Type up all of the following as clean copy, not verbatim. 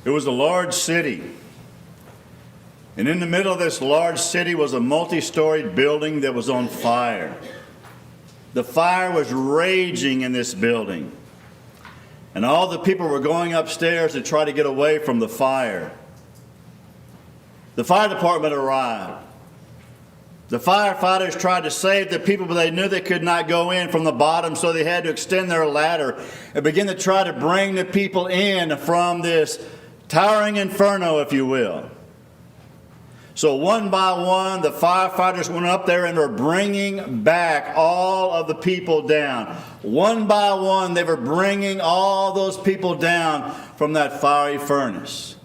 It was a large city. And in the middle of this large city was a multi-storied building that was on fire. The fire was raging in this building. And all the people were going upstairs to try to get away from the fire. The fire department arrived. The firefighters tried to save the people, but they knew they could not go in from the bottom, so they had to extend their ladder and begin to try to bring the people in from this towering inferno, if you will. So one by one, the firefighters went up there and were bringing back all of the people down. One by one, they were bringing all those people down from that fiery furnace.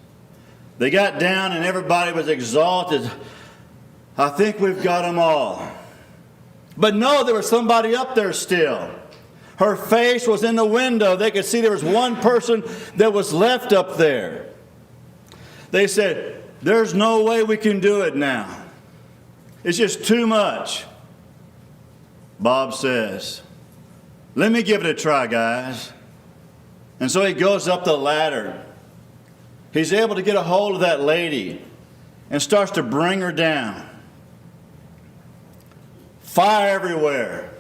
They got down and everybody was exalted. I think we've got them all. But no, there was somebody up there still. Her face was in the window. They could see there was one person that was left up there. They said, there's no way we can do it now. It's just too much. Bob says, let me give it a try, guys. And so he goes up the ladder. He's able to get a hold of that lady and starts to bring her down. Fire everywhere.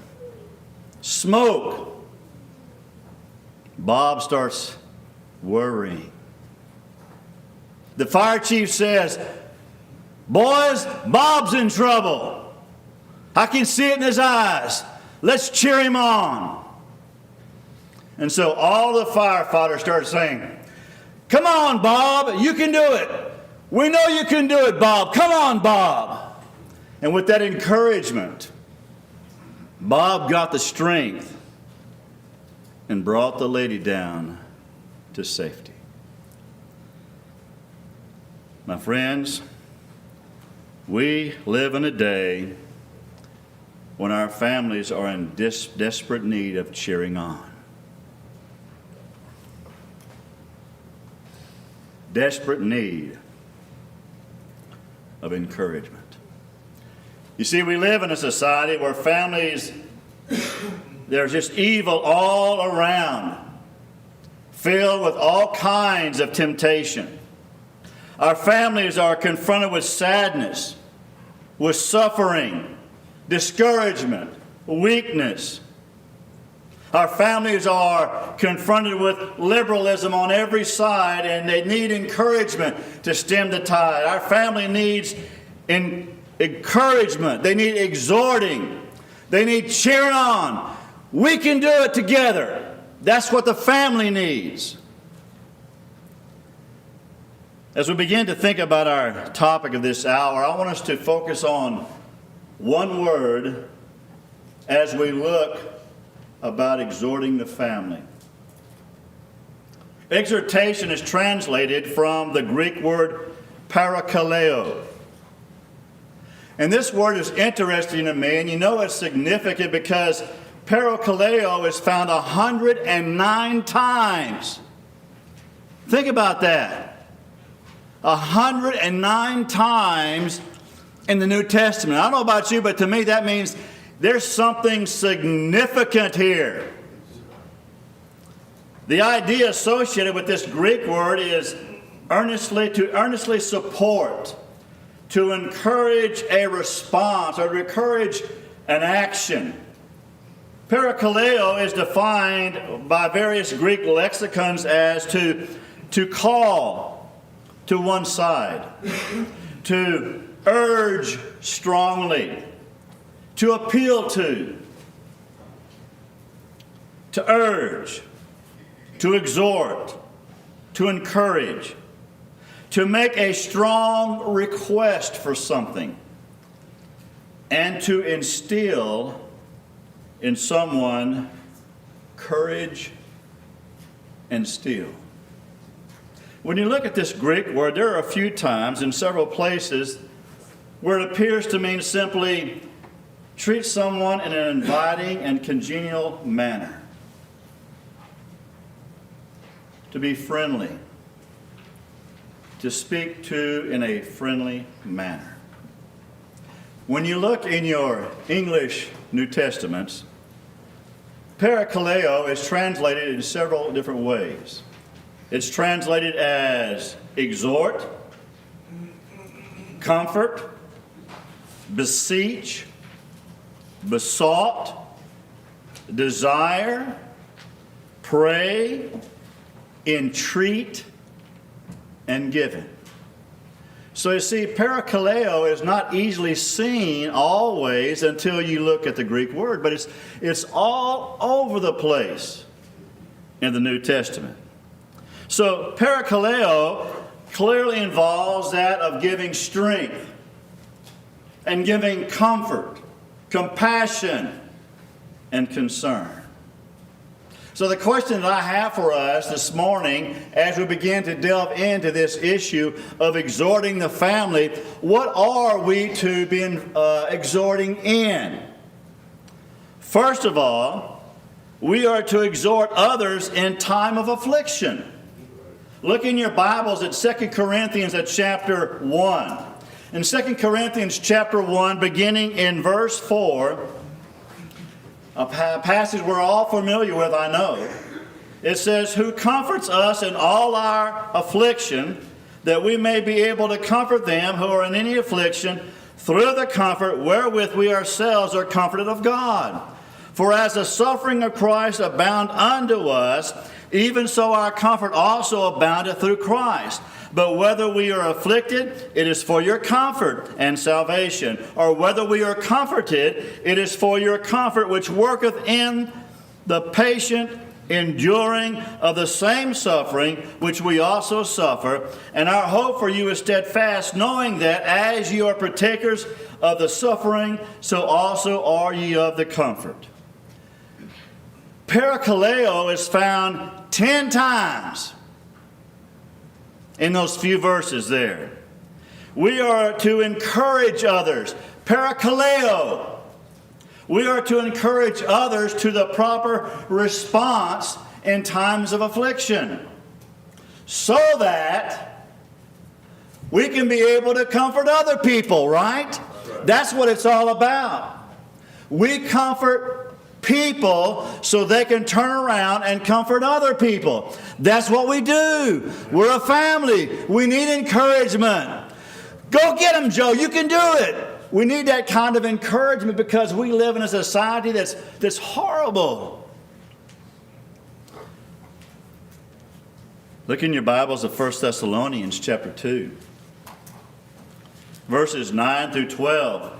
Smoke. Bob starts worrying. The fire chief says, boys, Bob's in trouble. I can see it in his eyes. Let's cheer him on. And so all the firefighters started saying, come on, Bob, you can do it. We know you can do it, Bob. Come on, Bob. And with that encouragement, Bob got the strength and brought the lady down to safety. My friends, we live in a day when our families are in desperate need of cheering on. Desperate need of encouragement. You see, we live in a society where families, there's just evil all around, filled with all kinds of temptation. Our families are confronted with sadness, with suffering, discouragement, weakness. Our families are confronted with liberalism on every side, and they need encouragement to stem the tide. Our family needs encouragement. They need exhorting. They need cheering on. We can do it together. That's what the family needs. As we begin to think about our topic of this hour, I want us to focus on one word as we look about exhorting the family. Exhortation is translated from the Greek word parakaleo. And this word is interesting to me, and you know it's significant because parakaleo is found 109 times. Think about that. 109 times in the New Testament. I don't know about you, but to me that means there's something significant here. The idea associated with this Greek word is to earnestly support, to encourage a response, or to encourage an action. Parakaleo is defined by various Greek lexicons as to call to one side, to urge strongly, to appeal to urge, to exhort, to encourage, to make a strong request for something, and to instill in someone courage and steel. When you look at this Greek word, there are a few times in several places where it appears to mean simply treat someone in an inviting and congenial manner. To be friendly. To speak to in a friendly manner. When you look in your English New Testaments, parakaleo is translated in several different ways. It's translated as exhort, comfort, beseech, besought, desire, pray, entreat, and given. So you see, parakaleo is not easily seen always until you look at the Greek word, but it's all over the place in the New Testament. So parakaleo clearly involves that of giving strength and giving comfort, compassion, and concern. So the question that I have for us this morning as we begin to delve into this issue of exhorting the family, what are we to be exhorting in? First of all, we are to exhort others in time of affliction. Look in your Bibles at 2 Corinthians at chapter 1. In 2 Corinthians chapter 1, beginning in verse 4, a passage we're all familiar with, I know. It says, who comforts us in all our affliction, that we may be able to comfort them who are in any affliction through the comfort wherewith we ourselves are comforted of God. For as the suffering of Christ abound unto us, even so our comfort also aboundeth through Christ. But whether we are afflicted, it is for your comfort and salvation. Or whether we are comforted, it is for your comfort, which worketh in the patient enduring of the same suffering which we also suffer. And our hope for you is steadfast, knowing that as ye are partakers of the suffering, so also are ye of the comfort. Parakaleo is found 10 times in those few verses there. We are to encourage others. Parakaleo. We are to encourage others to the proper response in times of affliction, so that we can be able to comfort other people, right? That's what it's all about. We comfort people so they can turn around and comfort other people. That's what we do. We're a family. We need encouragement. Go get them, Joe. You can do it. We need that kind of encouragement because we live in a society that's horrible. Look in your Bibles at 1 Thessalonians chapter 2, verses 9 through 12.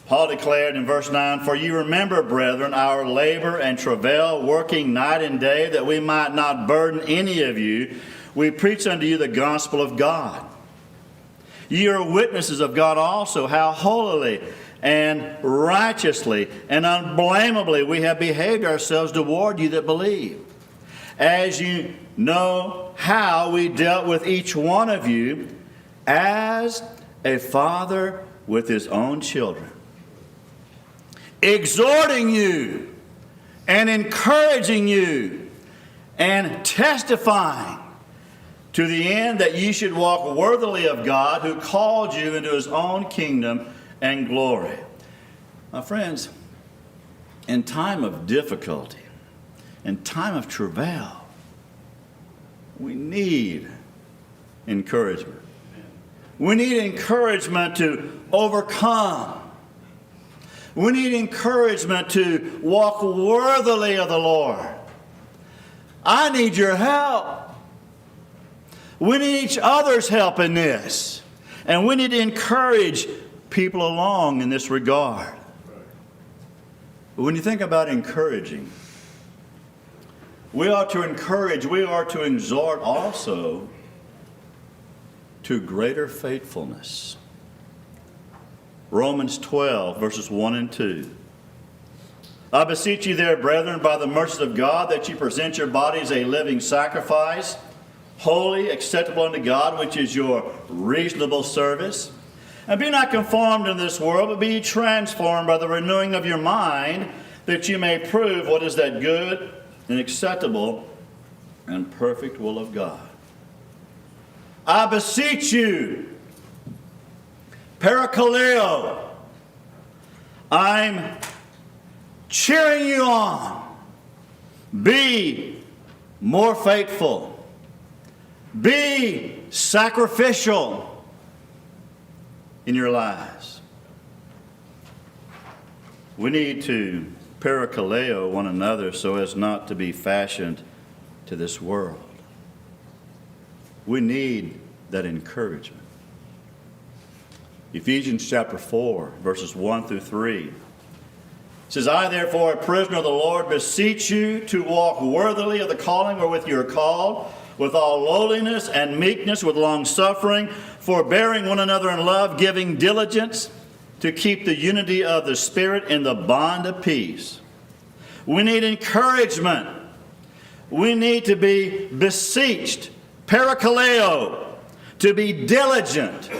Paul declared in verse 9, for you remember, brethren, our labor and travail, working night and day, that we might not burden any of you. We preach unto you the gospel of God. Ye are witnesses of God also, how holily and righteously and unblameably we have behaved ourselves toward you that believe. As you know how we dealt with each one of you as a father with his own children, exhorting you and encouraging you and testifying to the end that ye should walk worthily of God, who called you into his own kingdom and glory. My friends, in time of difficulty, in time of travail, we need encouragement. We need encouragement to overcome. We need encouragement to walk worthily of the Lord. I need your help. We need each other's help in this. And we need to encourage people along in this regard. But when you think about encouraging, we are to encourage, we are to exhort also to greater faithfulness. Romans 12, verses 1 and 2. I beseech you there, brethren, by the mercies of God, that you present your bodies a living sacrifice, holy, acceptable unto God, which is your reasonable service. And be not conformed to this world, but be ye transformed by the renewing of your mind, that you may prove what is that good and acceptable and perfect will of God. I beseech you, parakaleo, I'm cheering you on. Be more faithful. Be sacrificial in your lives. We need to parakaleo one another so as not to be fashioned to this world. We need that encouragement. Ephesians chapter 4, verses 1 through 3. It says, I therefore, a prisoner of the Lord, beseech you to walk worthily of the calling wherewith you are called, with all lowliness and meekness, with long suffering, forbearing one another in love, giving diligence to keep the unity of the Spirit in the bond of peace. We need encouragement. We need to be beseeched, parakaleo, to be diligent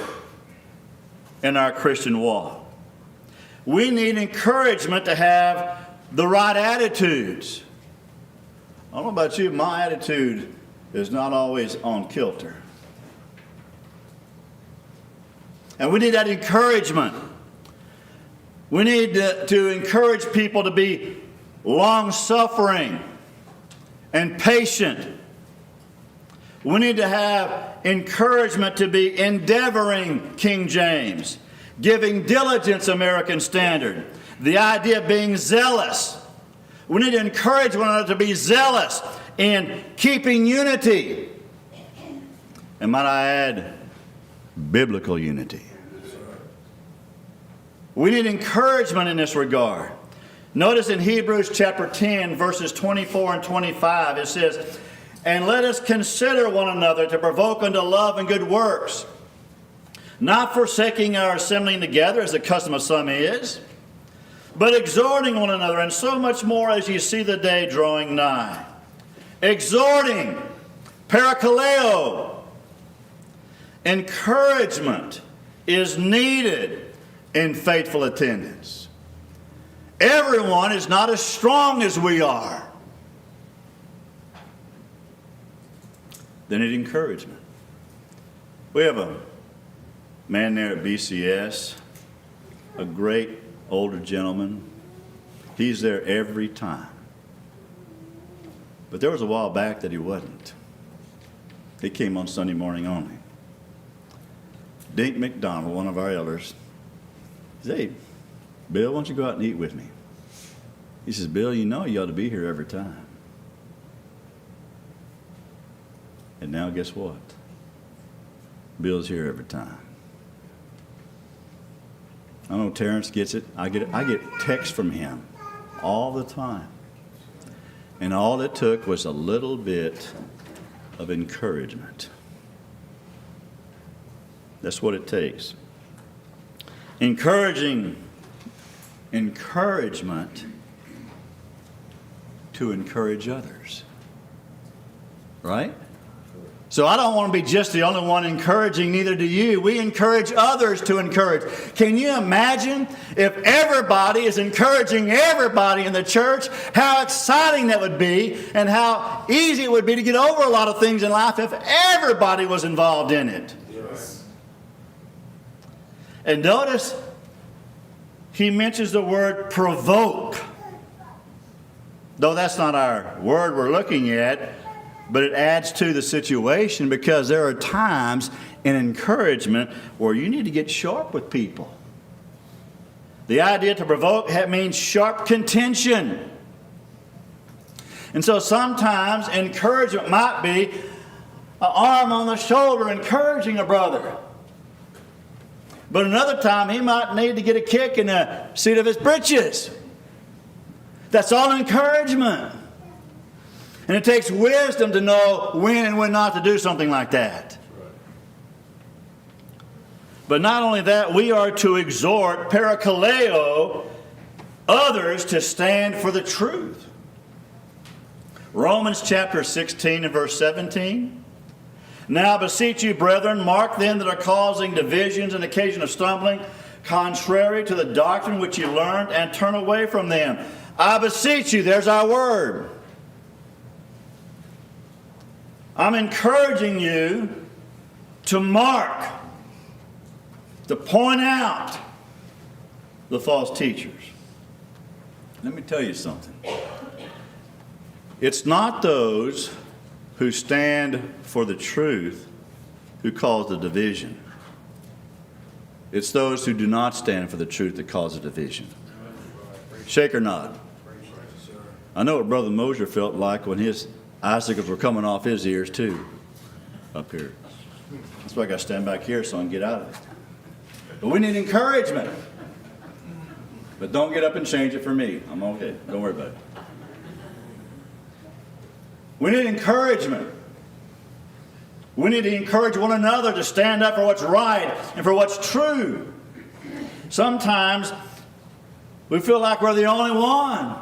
in our Christian walk. We need encouragement to have the right attitudes. I don't know about you, my attitude is not always on kilter. And we need that encouragement. We need to encourage people to be long-suffering and patient. We need to have encouragement to be endeavoring, King James, giving diligence, American Standard. The idea of being zealous. We need to encourage one another to be zealous in keeping unity. And might I add, biblical unity. We need encouragement in this regard. Notice in Hebrews chapter 10, verses 24 and 25, it says, and let us consider one another to provoke unto love and good works, not forsaking our assembling together, as the custom of some is, but exhorting one another, and so much more as ye see the day drawing nigh. Exhorting, parakaleo, encouragement is needed in faithful attendance. Everyone is not as strong as we are. They need encouragement. We have a man there at BCS, a great older gentleman. He's there every time. But there was a while back that he wasn't. He came on Sunday morning only. Dink McDonald, one of our elders, said, hey, Bill, why don't you go out and eat with me? He says, Bill, you know you ought to be here every time. And now guess what? Bill's here every time. I know Terrence gets it. I get texts from him all the time. And all it took was a little bit of encouragement. That's what it takes. Encouragement to encourage others. Right? So I don't want to be just the only one encouraging, neither do you. We encourage others to encourage. Can you imagine if everybody is encouraging everybody in the church, how exciting that would be and how easy it would be to get over a lot of things in life if everybody was involved in it. Yes. And notice he mentions the word provoke. Though that's not our word we're looking at, but it adds to the situation because there are times in encouragement where you need to get sharp with people. The idea to provoke means sharp contention. And so sometimes encouragement might be an arm on the shoulder encouraging a brother. But another time he might need to get a kick in the seat of his britches. That's all encouragement. And it takes wisdom to know when and when not to do something like that. But not only that, we are to exhort, parakaleo, others to stand for the truth. Romans chapter 16 and verse 17. Now beseech you, brethren, mark them that are causing divisions and occasion of stumbling, contrary to the doctrine which you learned, and turn away from them. I beseech you, there's our word. I'm encouraging you to mark, to point out the false teachers. Let me tell you something. It's not those who stand for the truth who cause the division. It's those who do not stand for the truth that cause the division. Shake or nod. I know what Brother Mosier felt like when his icicles were coming off his ears too, up here. That's why I got to stand back here so I can get out of it. But we need encouragement. But don't get up and change it for me. I'm okay. Don't worry about it. We need encouragement. We need to encourage one another to stand up for what's right and for what's true. Sometimes we feel like we're the only one,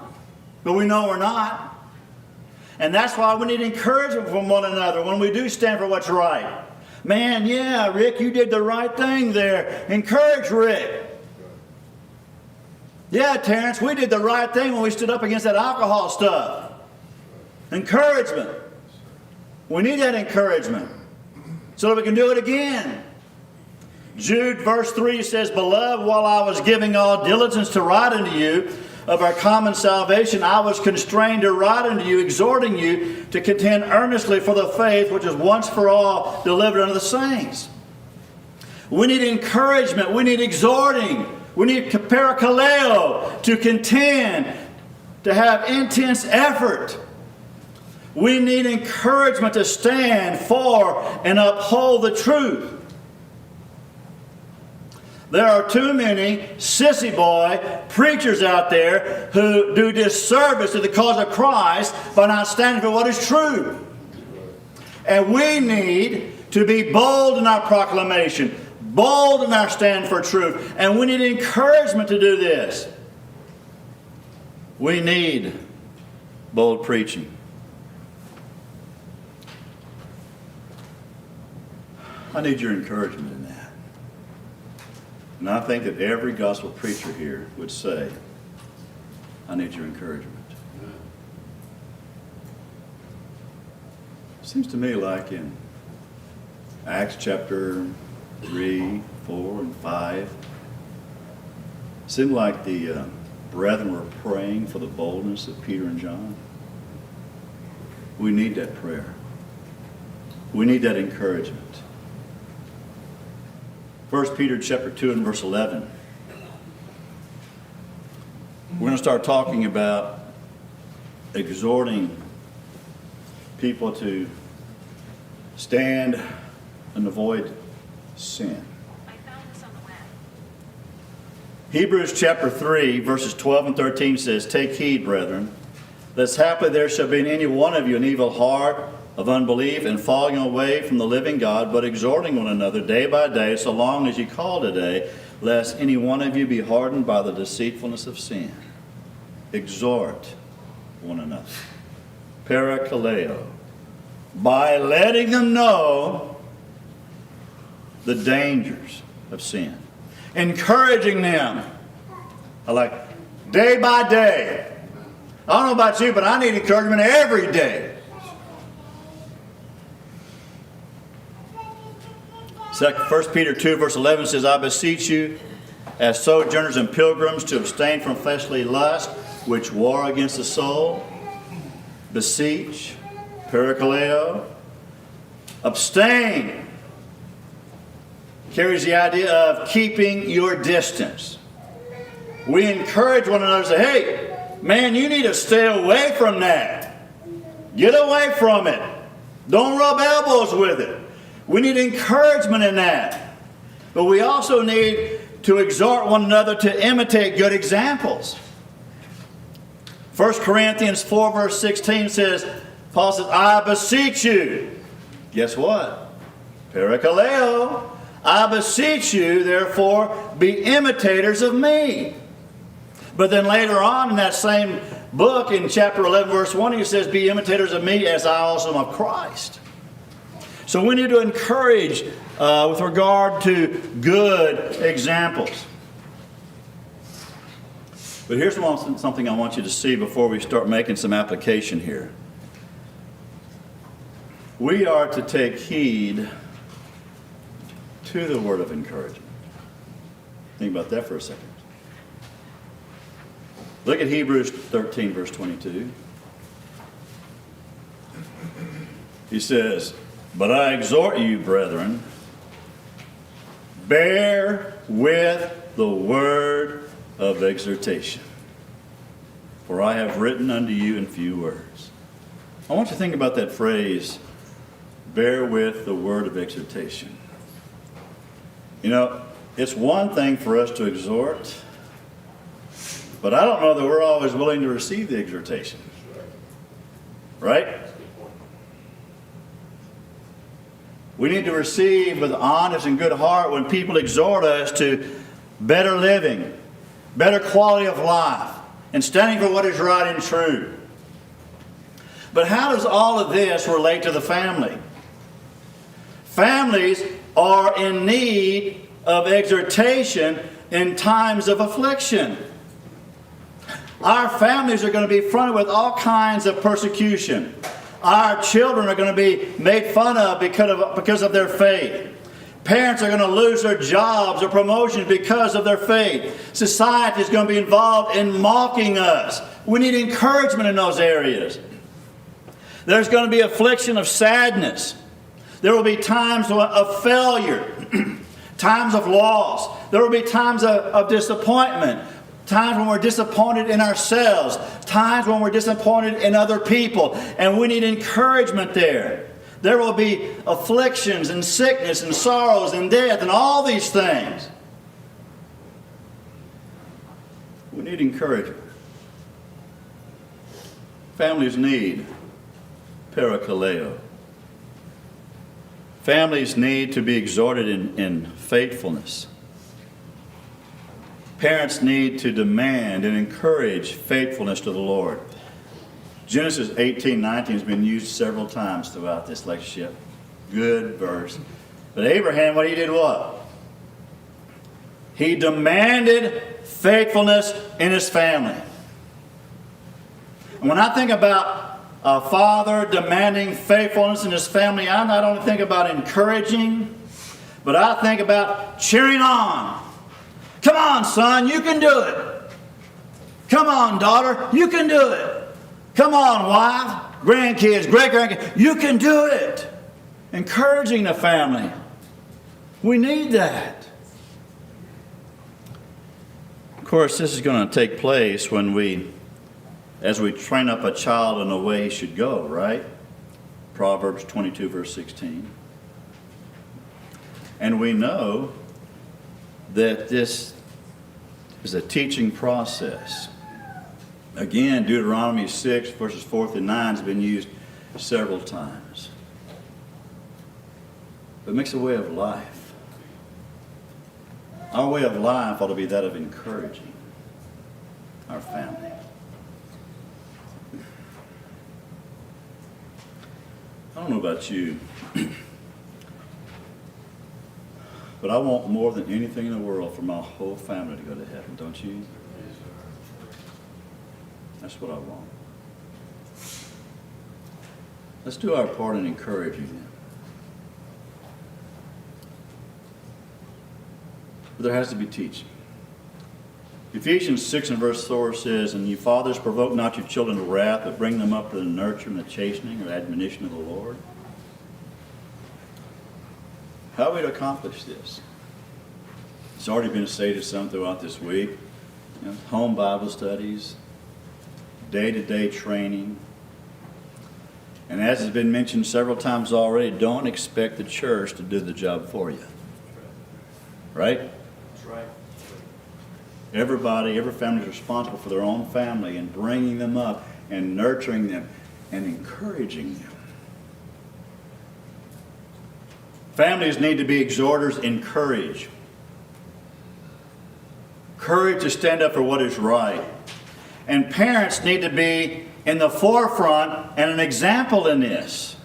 but we know we're not. And that's why we need encouragement from one another when we do stand for what's right. Man, yeah, Rick, you did the right thing there. Encourage Rick. Yeah, Terrence, we did the right thing when we stood up against that alcohol stuff. Encouragement. We need that encouragement so that we can do it again. Jude verse 3 says, Beloved, while I was giving all diligence to write unto you of our common salvation, I was constrained to write unto you, exhorting you to contend earnestly for the faith which is once for all delivered unto the saints. We need encouragement. We need exhorting. We need parakaleo, to contend, to have intense effort. We need encouragement to stand for and uphold the truth. There are too many sissy boy preachers out there who do disservice to the cause of Christ by not standing for what is true. And we need to be bold in our proclamation, bold in our stand for truth. And we need encouragement to do this. We need bold preaching. I need your encouragement in that. And I think that every gospel preacher here would say, I need your encouragement. It seems to me like in Acts chapter 3, 4, and 5, it seemed like the brethren were praying for the boldness of Peter and John. We need that prayer. We need that encouragement. 1 Peter chapter 2 and verse 11. We're going to start talking about exhorting people to stand and avoid sin. I found this on the web. Hebrews chapter 3 verses 12 and 13 says, Take heed, brethren, lest haply there shall be in any one of you an evil heart of unbelief and falling away from the living God, but exhorting one another day by day, so long as ye call today, lest any one of you be hardened by the deceitfulness of sin. Exhort one another. Parakaleo. By letting them know the dangers of sin. Encouraging them. I like day by day. I don't know about you, but I need encouragement every day. 1 Peter 2 verse 11 says, I beseech you, as sojourners and pilgrims, to abstain from fleshly lust, which war against the soul. Beseech, parakaleo. Abstain carries the idea of keeping your distance. We encourage one another to say, hey, man, you need to stay away from that. Get away from it. Don't rub elbows with it. We need encouragement in that. But we also need to exhort one another to imitate good examples. 1 Corinthians 4 verse 16 says, Paul says, I beseech you. Guess what? Parakaleo. I beseech you, therefore, be imitators of me. But then later on in that same book, in chapter 11 verse 1, he says, be imitators of me as I also am of Christ. So we need to encourage with regard to good examples. But here's something I want you to see before we start making some application here. We are to take heed to the word of encouragement. Think about that for a second. Look at Hebrews 13 verse 22. He says, "But I exhort you, brethren, bear with the word of exhortation. For I have written unto you in few words." I want you to think about that phrase, bear with the word of exhortation. You know, it's one thing for us to exhort, but I don't know that we're always willing to receive the exhortation. Right? We need to receive with honest and good heart when people exhort us to better living, better quality of life, and standing for what is right and true. But how does all of this relate to the family? Families are in need of exhortation in times of affliction. Our families are going to be fronted with all kinds of persecution. Our children are going to be made fun of because of their faith. Parents are going to lose their jobs or promotions because of their faith. Society is going to be involved in mocking us. We need encouragement in those areas. There's going to be affliction of sadness. There will be times of failure, times of loss. There will be times of disappointment, times when we're disappointed in ourselves, times when we're disappointed in other people, and we need encouragement there. There will be afflictions and sickness and sorrows and death and all these things. We need encouragement. Families need parakaleo. Families need to be exhorted in faithfulness. Parents need to demand and encourage faithfulness to the Lord. Genesis 18:19 has been used several times throughout this lectureship. Good verse. But Abraham, he did what? He demanded faithfulness in his family. And when I think about a father demanding faithfulness in his family, I not only think about encouraging, but I think about cheering on. Come on, son, you can do it. Come on, daughter, you can do it. Come on, wife, grandkids, great-grandkids, you can do it. Encouraging the family. We need that. Of course, this is going to take place as we train up a child in the way he should go, right? Proverbs 22, verse 16. And we know that this is a teaching process. Again, Deuteronomy 6, verses 4 through 9 has been used several times. But it makes a way of life. Our way of life ought to be that of encouraging our family. I don't know about you, but I want more than anything in the world for my whole family to go to heaven, don't you? That's what I want. Let's do our part in encouraging them. But there has to be teaching. Ephesians 6 and verse 4 says, "And you fathers, provoke not your children to wrath, but bring them up to the nurture and the chastening or admonition of the Lord." How are we to accomplish this? It's already been stated some throughout this week. Home Bible studies, day-to-day training. And as has been mentioned several times already, don't expect the church to do the job for you. Right? That's right. Every family is responsible for their own family and bringing them up and nurturing them and encouraging them. Families need to be exhorters in courage. Courage to stand up for what is right. And parents need to be in the forefront and an example in this.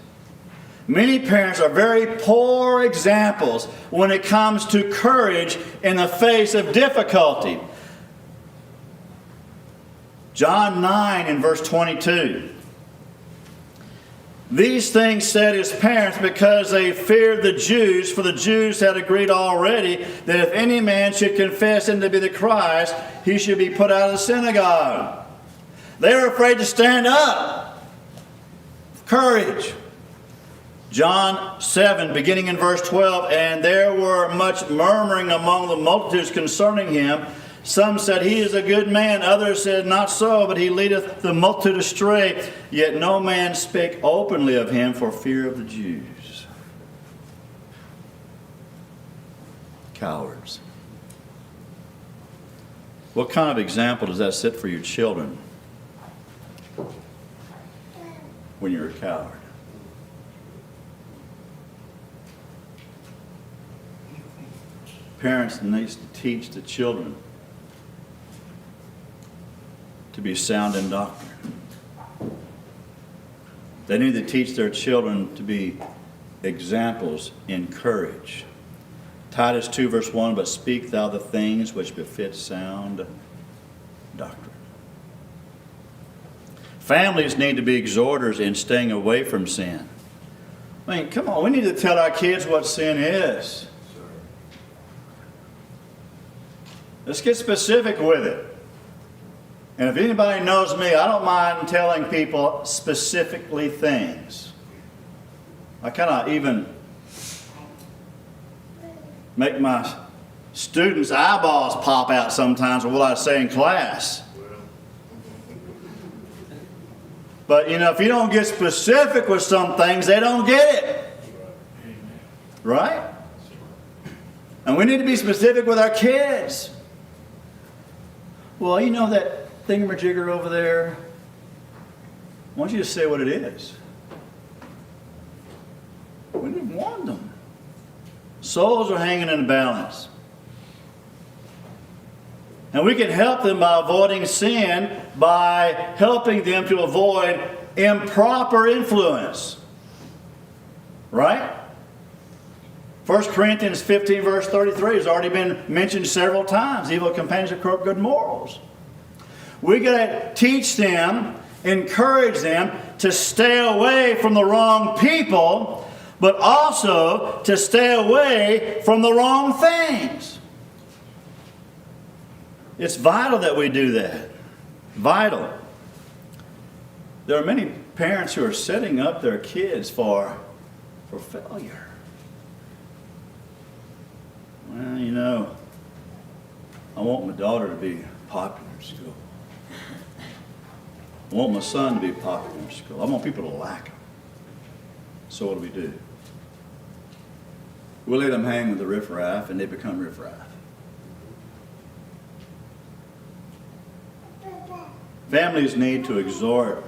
Many parents are very poor examples when it comes to courage in the face of difficulty. John 9 in verse 22. These things said his parents because they feared the Jews, for the Jews had agreed already that if any man should confess him to be the Christ, he should be put out of the synagogue. They were afraid to stand up. Courage. John 7, beginning in verse 12, and there were much murmuring among the multitudes concerning him. Some said, he is a good man. Others said, not so, but he leadeth the multitude astray. Yet no man spake openly of him for fear of the Jews. Cowards. What kind of example does that set for your children when you're a coward? Parents need to teach the children to be sound in doctrine. They need to teach their children to be examples in courage. Titus 2 verse 1, but speak thou the things which befit sound doctrine. Families need to be exhorters in staying away from sin. I mean, come on, we need to tell our kids what sin is. Let's get specific with it. And if anybody knows me, I don't mind telling people specifically things. I kind of even make my students' eyeballs pop out sometimes with what I say in class. But, you know, if you don't get specific with some things, they don't get it. Right? And we need to be specific with our kids. Well, you know that thingamajigger over there? Why don't you just say what it is? We didn't want them. Souls are hanging in the balance. And we can help them by avoiding sin, by helping them to avoid improper influence. Right? 1 Corinthians 15 verse 33 has already been mentioned several times. Evil companions corrupt good morals. We got to teach them, encourage them to stay away from the wrong people, but also to stay away from the wrong things. It's vital that we do that. Vital. There are many parents who are setting up their kids for failure. Well, you know, I want my daughter to be popular in school. I want my son to be popular in school. I want people to like him. So what do? We let them hang with the riffraff and they become riffraff. Families need to exhort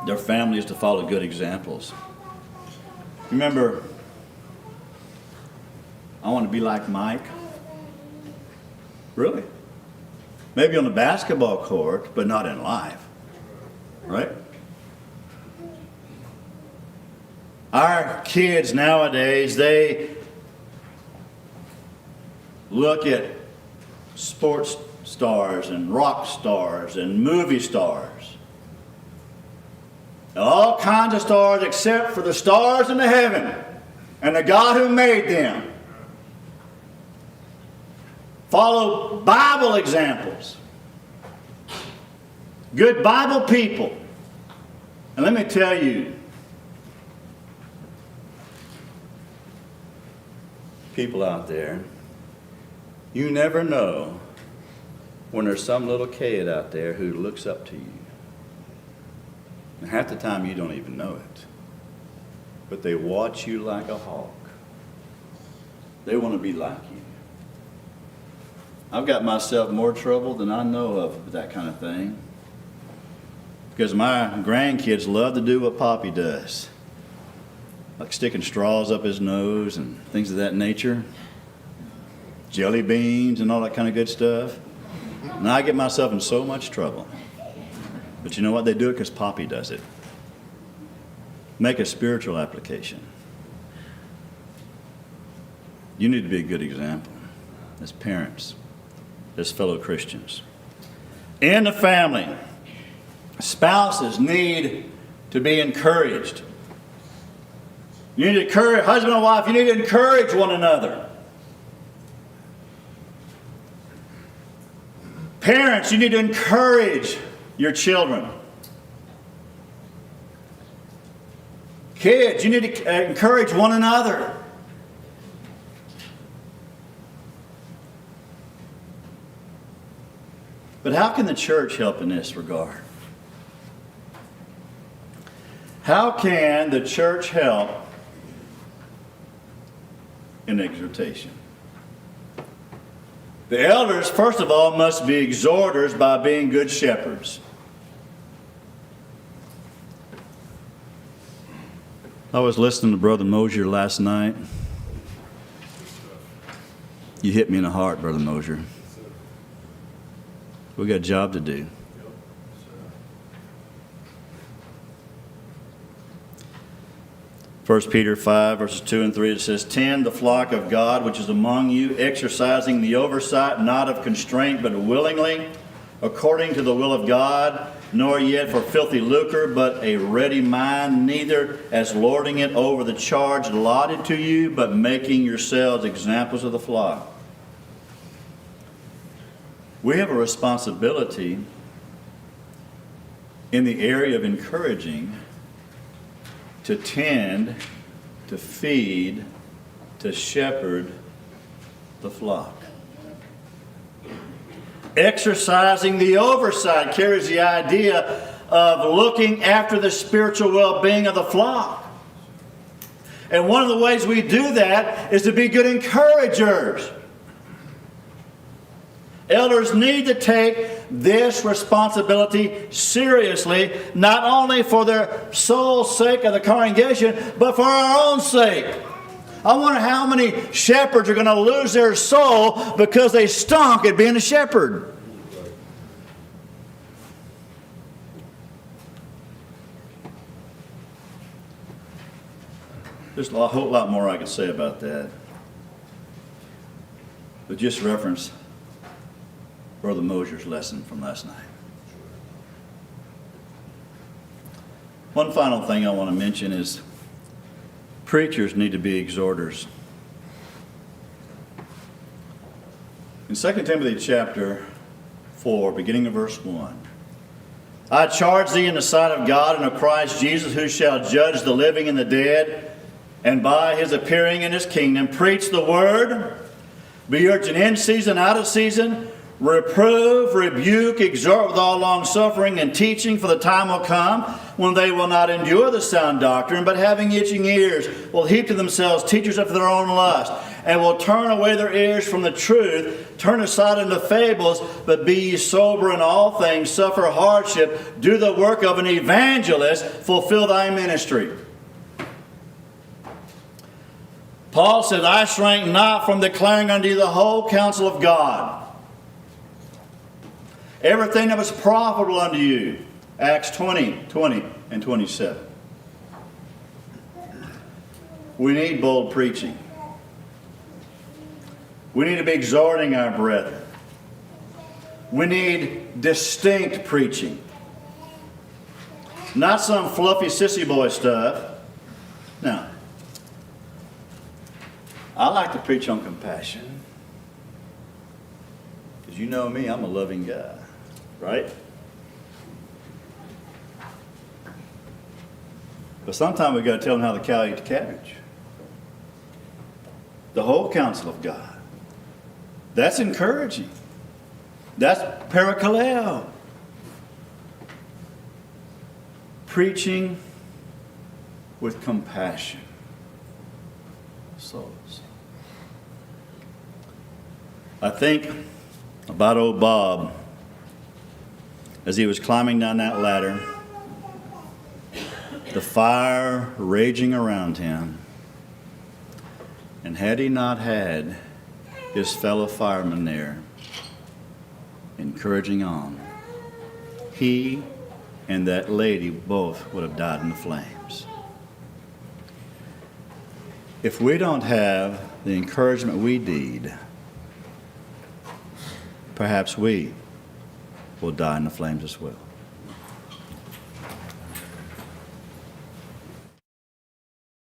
their families to follow good examples. Remember, I want to be like Mike. Really? Maybe on the basketball court, but not in life. Right? Our kids nowadays, they look at sports stars and rock stars and movie stars. All kinds of stars except for the stars in the heaven and the God who made them. Follow Bible examples. Good Bible people. And let me tell you, people out there, you never know when there's some little kid out there who looks up to you. And half the time you don't even know it. But they watch you like a hawk. They want to be like you. I've got myself more trouble than I know of with that kind of thing. Because my grandkids love to do what Poppy does. Like sticking straws up his nose and things of that nature. Jelly beans and all that kind of good stuff. And I get myself in so much trouble. But you know what? They do it because Poppy does it. Make a spiritual application. You need to be a good example as parents, as fellow Christians. In the family, spouses need to be encouraged. You need to encourage, husband and wife, you need to encourage one another. Parents, you need to encourage your children. Kids, you need to encourage one another. But how can the church help in this regard? How can the church help in exhortation? The elders, first of all, must be exhorters by being good shepherds. I was listening to Brother Mosier last night. You hit me in the heart, Brother Mosier. We got a job to do. 1 Peter 5, verses 2 and 3, it says, "Tend the flock of God which is among you, exercising the oversight, not of constraint, but willingly, according to the will of God, nor yet for filthy lucre, but a ready mind, neither as lording it over the charge allotted to you, but making yourselves examples of the flock." We have a responsibility in the area of encouraging to tend, to feed, to shepherd the flock. Exercising the oversight carries the idea of looking after the spiritual well-being of the flock. And one of the ways we do that is to be good encouragers. Elders need to take this responsibility seriously, not only for their soul's sake of the congregation, but for our own sake. I wonder how many shepherds are going to lose their soul because they stunk at being a shepherd. There's a whole lot more I could say about that. But just reference Brother Mosier's lesson from last night. One final thing I want to mention is preachers need to be exhorters. In 2 Timothy chapter 4, beginning of verse 1, "I charge thee in the sight of God and of Christ Jesus, who shall judge the living and the dead, and by his appearing in his kingdom, preach the word, be urgent in season, out of season, reprove, rebuke, exhort with all longsuffering and teaching, for the time will come when they will not endure the sound doctrine, but having itching ears will heap to themselves teachers after their own lust, and will turn away their ears from the truth, turn aside into fables. But be ye sober in all things, suffer hardship, do the work of an evangelist, fulfill thy ministry." Paul said, "I shrank not from declaring unto you the whole counsel of God. Everything that was profitable unto you." Acts 20, 20 and 27. We need bold preaching. We need to be exhorting our brethren. We need distinct preaching. Not some fluffy sissy boy stuff. No. I like to preach on compassion. Because you know me, I'm a loving guy. Right? But sometimes we've got to tell them how the cow ate the cabbage. The whole counsel of God. That's encouraging. That's parakaleo. Preaching with compassion. Souls. I think about old Bob as he was climbing down that ladder, the fire raging around him. And had he not had his fellow firemen there encouraging on, he and that lady both would have died in the flames. If we don't have the encouragement we need, perhaps we will die in the flames as well.